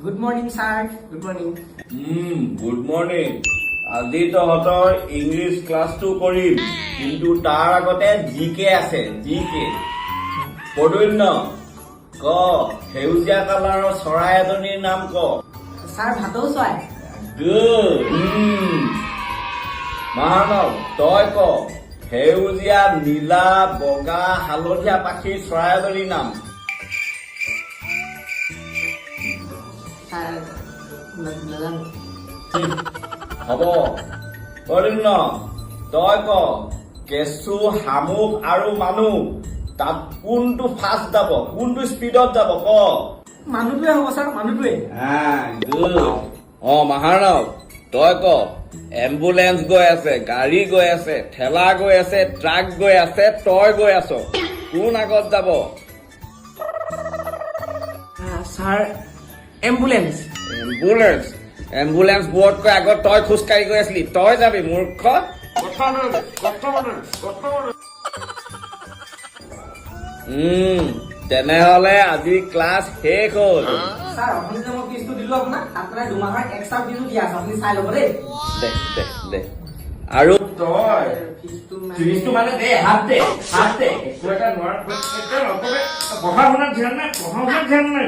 Good morning, sir. Good morning. Good morning আজি তহঁতৰ English ক্লাছটো কৰিম কিন্তু তাৰ আগতে জিকে আছে জিকে পদন্য ক সেউজীয়া কালাৰৰ চৰাই এজনীৰ নাম ক Sir, ভাতৌ চৰাই। গুড মানৱ তই ক সেউজীয়া নীলা বগা হালধীয়া পাখিৰ চৰাই এজনীৰ নাম Sir, নাজানো। হ'ব পদন্য তই ক কেঁচু শামুক আৰু মানুহ তাত কোনটো ফাষ্ট যাব কোনটো স্পীডত যাব ক মানুহটোৱে হ'ব ছাৰ মানুহটোৱে। মহাৰণৱ তই ক এম্বুলেন্স গৈ আছে গাড়ী গৈ আছে ঠেলা গৈ আছে ট্ৰাক গৈ আছে তই গৈ আছ কোন আগত যাব ছাৰ এম্বুলেন্স। এম্বুলেন্স এম্বুলেন্স বোৰ্ডকৈ আগত তই খোজকাঢ়ি গৈ আছিলি তই যাবি মূৰ্খ তেনেহলে আজি ক্লাছ শেষ হ'ল ছাৰ আপুনি যে মই ফিজটো দিলো আপোনাক আপোনাৰ দুমাহৰ এক্সট্ৰা ফিজো দিয়া আছে আপুনি চাই ল'ব দেই। দে আৰু তই ফিজটো ফিজটো মানে দে হাত দে একো এটা নোৱাৰ পঢ়া শুনাত ধ্যান নাই তই পঢ়া শুনাত ধ্যান নাই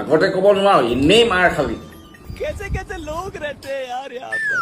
আগতে ক'ব নোৱাৰ এনেই মাৰ খালি कैसे कैसे लोग रहते हैं यार यहाँ पर